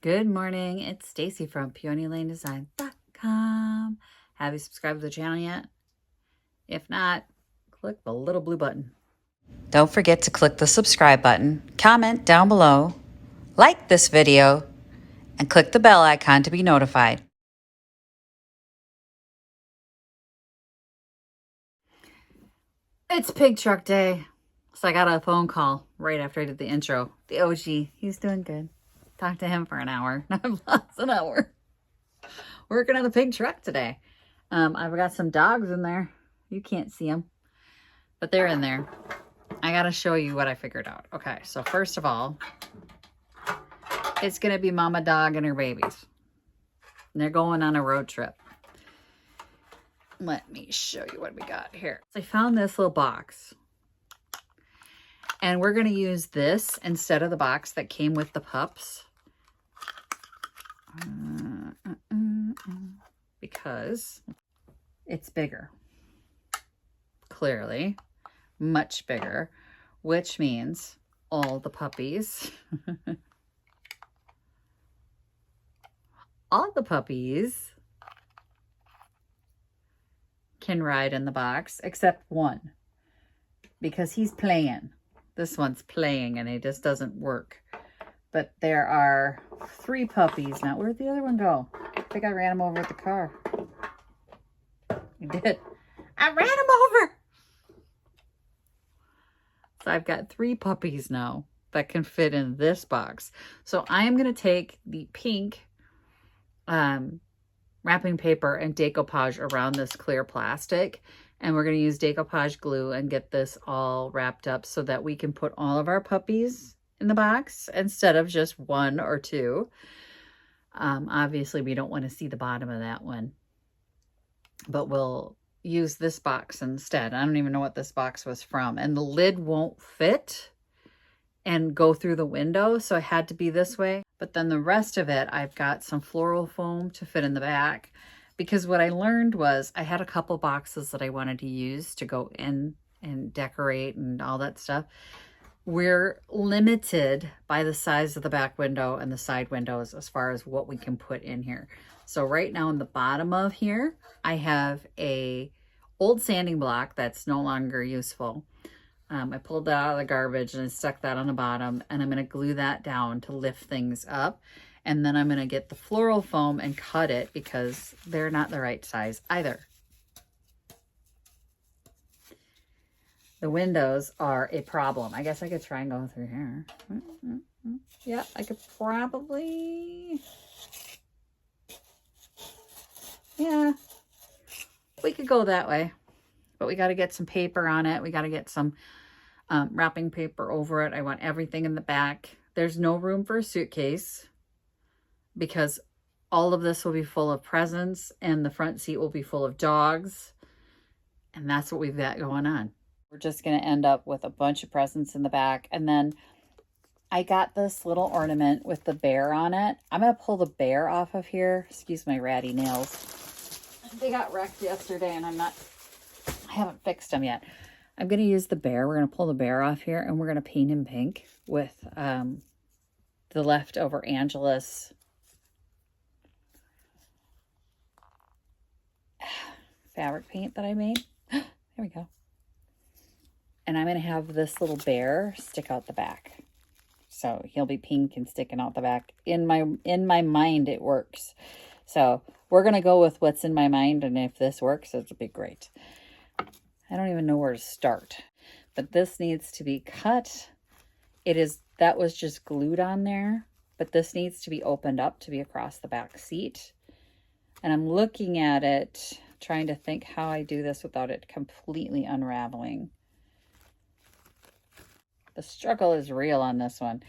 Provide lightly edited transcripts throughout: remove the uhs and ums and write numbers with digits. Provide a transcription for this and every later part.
Good morning, it's Stacy from PeonyLaneDesign.com. Have you subscribed to the channel yet? If not, click the little blue button. Don't forget to click the subscribe button, comment down below, like this video, and click the bell icon to be notified. It's pig truck day, so I got a phone call right after I did the intro. The OG, he's doing good. Talked to him for an hour. I've lost an hour working on the pig truck today. I've got some dogs in there. You can't see them, but they're in there. I gotta show you what I figured out. Okay, so first of all, it's gonna be mama dog and her babies. And they're going on a road trip. Let me show you what we got here. I found this little box. And we're gonna use this instead of the box that came with the pups. Because it's bigger. Clearly. Much bigger. Which means all the puppies. All the puppies can ride in the box except one. Because he's playing. This one's playing and it just doesn't work. But there are 3 puppies. Now, where'd the other one go? I think I ran him over with the car. I did. I ran him over. So I've got 3 puppies now that can fit in this box. So I am going to take the pink wrapping paper and decoupage around this clear plastic. And we're going to use decoupage glue and get this all wrapped up so that we can put all of our puppies in the box instead of just 1 or 2. Obviously, we don't want to see the bottom of that one. But we'll use this box instead. I don't even know what this box was from. And the lid won't fit and go through the window. So it had to be this way. But then the rest of it, I've got some floral foam to fit in the back. Because what I learned was I had a couple boxes that I wanted to use to go in and decorate and all that stuff. We're limited by the size of the back window and the side windows as far as what we can put in here. So right now in the bottom of here, I have a old sanding block that's no longer useful. I pulled that out of the garbage and I stuck that on the bottom, and I'm going to glue that down to lift things up. And then I'm going to get the floral foam and cut it because they're not the right size either. The windows are a problem. I guess I could try and go through here. Yeah, I could probably... Yeah, we could go that way. But we got to get some paper on it. We got to get some wrapping paper over it. I want everything in the back. There's no room for a suitcase because all of this will be full of presents and the front seat will be full of dogs. And that's what we've got going on. We're just going to end up with a bunch of presents in the back. And then I got this little ornament with the bear on it. I'm going to pull the bear off of here. Excuse my ratty nails. They got wrecked yesterday and I haven't fixed them yet. I'm going to use the bear. We're going to pull the bear off here and we're going to paint him pink with the leftover Angelus fabric paint that I made. There we go. And I'm going to have this little bear stick out the back. So he'll be pink and sticking out the back. In my mind, it works. So we're going to go with what's in my mind. And if this works, it'll be great. I don't even know where to start. But this needs to be cut. That was just glued on there. But this needs to be opened up to be across the back seat. And I'm looking at it, trying to think how I do this without it completely unraveling. The struggle is real on this one.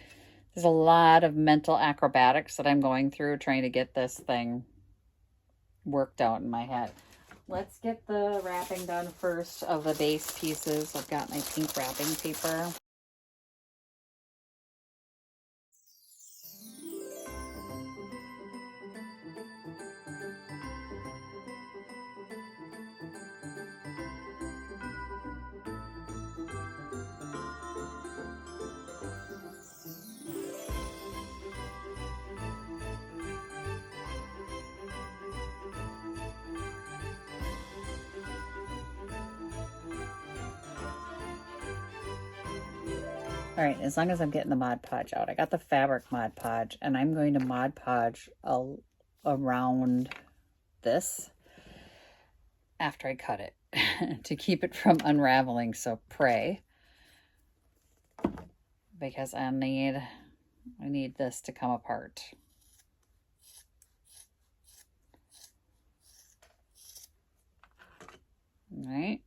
There's a lot of mental acrobatics that I'm going through trying to get this thing worked out in my head. Let's get the wrapping done first of the base pieces. I've got my pink wrapping paper. All right, as long as I'm getting the Mod Podge out. I got the fabric Mod Podge, and I'm going to Mod Podge around this after I cut it to keep it from unraveling, so pray. Because I need this to come apart. All right.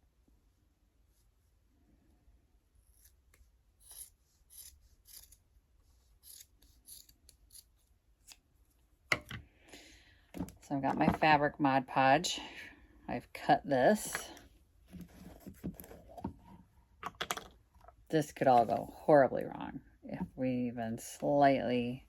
So I've got my fabric Mod Podge. I've cut this. This could all go horribly wrong if we even slightly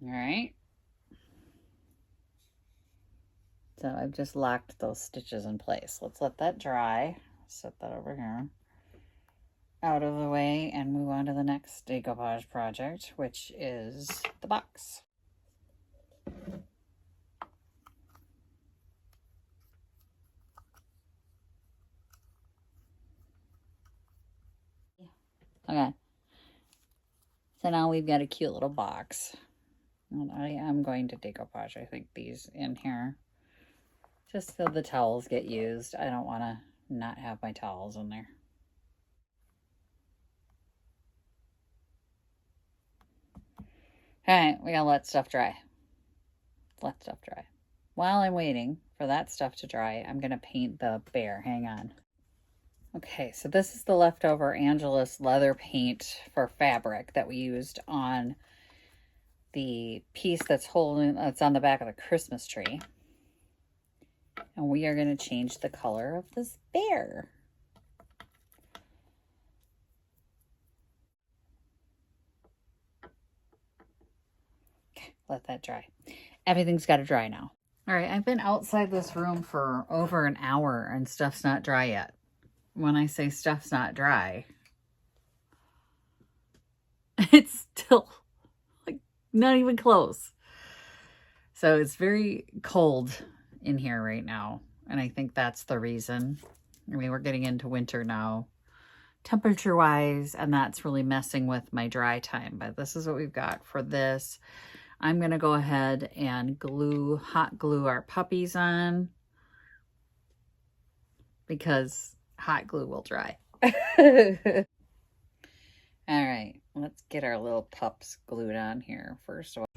all right. So I've just locked those stitches in place. Let's let that dry. Set that over here. Out of the way and move on to the next decoupage project, which is the box. Okay. So now we've got a cute little box. And I am going to decoupage, I think, these in here. Just so the towels get used. I don't want to not have my towels in there. Alright, we gotta let stuff dry. Let stuff dry. While I'm waiting for that stuff to dry, I'm gonna paint the bear. Hang on. Okay, so this is the leftover Angelus leather paint for fabric that we used on the piece that's on the back of the Christmas tree. And we are going to change the color of this bear. Okay, let that dry. Everything's got to dry now. All right, I've been outside this room for over an hour and stuff's not dry yet. When I say stuff's not dry, it's still like not even close. So it's very cold in here right now. And I think that's the reason. I mean, we're getting into winter now, temperature wise, and that's really messing with my dry time. But this is what we've got for this. I'm going to go ahead and hot glue our puppies on because hot glue will dry. All right, let's get our little pups glued on here first of all.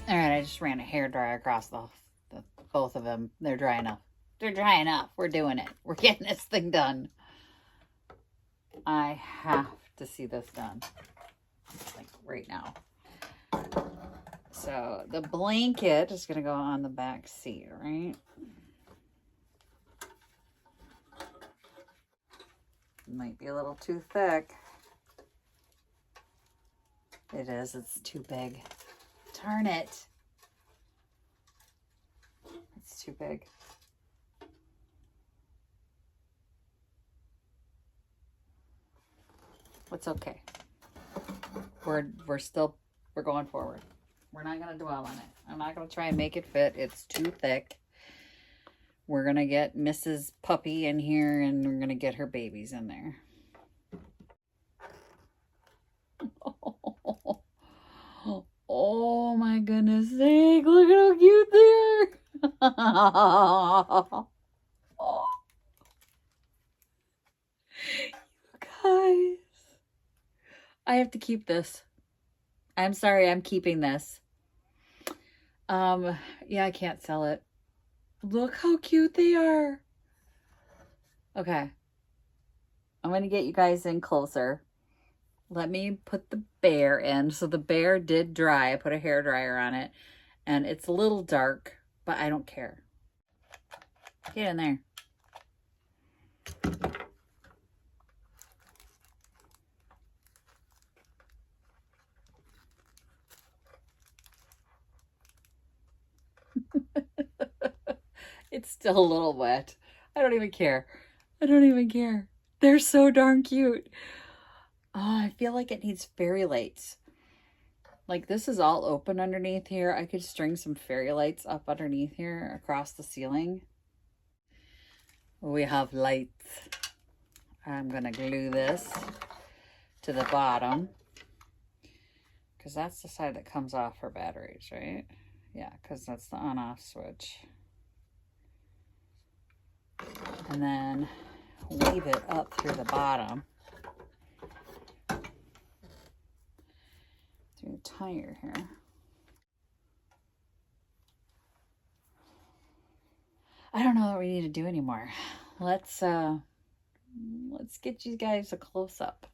All right, I just ran a hairdryer across both of them. They're dry enough. They're dry enough. We're doing it. We're getting this thing done. I have to see this done, like right now. So the blanket is going to go on the back seat, right? Might be a little too thick. It is. It's too big. Darn it. It's too big. It's okay. We're going forward. We're not going to dwell on it. I'm not going to try and make it fit. It's too thick. We're going to get Mrs. Puppy in here and we're going to get her babies in there. Oh my goodness sake, look at how cute they are. Guys, I have to keep this. I'm sorry, I'm keeping this. Yeah, I can't sell it. Look how cute they are. Okay. I'm going to get you guys in closer. Let me put the bear in. So the bear did dry. I put a hair dryer on it, and it's a little dark, but I don't care. Get in there. It's still a little wet. I don't even care. I don't even care. They're so darn cute. Oh, I feel like it needs fairy lights. Like this is all open underneath here. I could string some fairy lights up underneath here across the ceiling. We have lights. I'm gonna glue this to the bottom because that's the side that comes off her batteries, right? Yeah, because that's the on-off switch. And then weave it up through the bottom. Through the tire here. I don't know what we need to do anymore. Let's get you guys a close-up.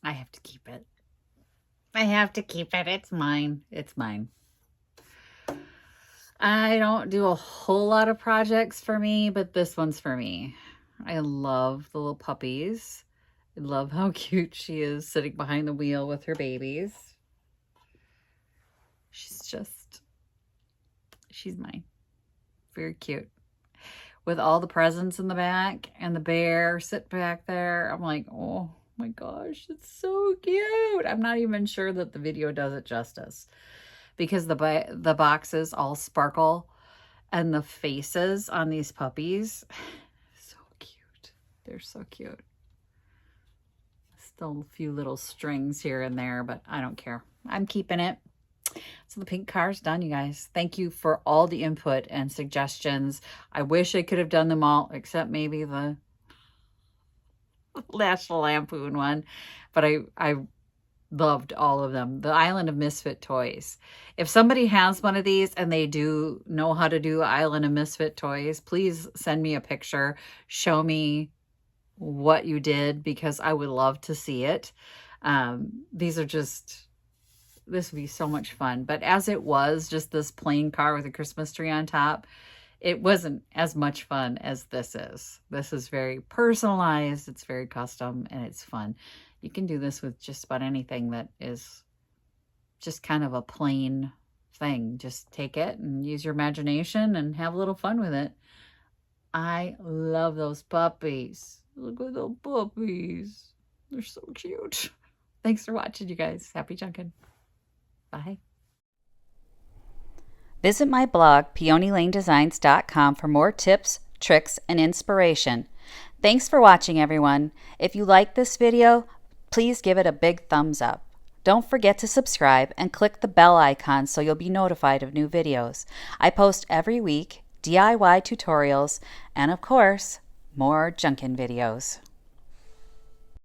I have to keep it. I have to keep it. It's mine. It's mine. I don't do a whole lot of projects for me, but this one's for me. I love the little puppies. I love how cute she is sitting behind the wheel with her babies. She's mine. Very cute. With all the presents in the back and the bear sit back there. I'm like, oh my gosh, it's so cute. I'm not even sure that the video does it justice because the boxes all sparkle and the faces on these puppies, so cute. They're so cute. Still a few little strings here and there, but I don't care. I'm keeping it. So the pink car's done, you guys. Thank you for all the input and suggestions. I wish I could have done them all, except maybe the National Lampoon one. But I loved all of them. The Island of Misfit Toys. If somebody has one of these and they do know how to do Island of Misfit Toys, please send me a picture. Show me what you did because I would love to see it. These are just... This would be so much fun. But as it was just this plain car with a Christmas tree on top, it wasn't as much fun as this is. This is very personalized. It's very custom and it's fun. You can do this with just about anything that is just kind of a plain thing. Just take it and use your imagination and have a little fun with it. I love those puppies. Look at those puppies. They're so cute. Thanks for watching, you guys. Happy junkin'. Bye. Visit my blog, peonylanedesigns.com, for more tips, tricks, and inspiration. Thanks for watching, everyone. If you like this video, please give it a big thumbs up. Don't forget to subscribe and click the bell icon so you'll be notified of new videos. I post every week DIY tutorials and, of course, more junkin videos.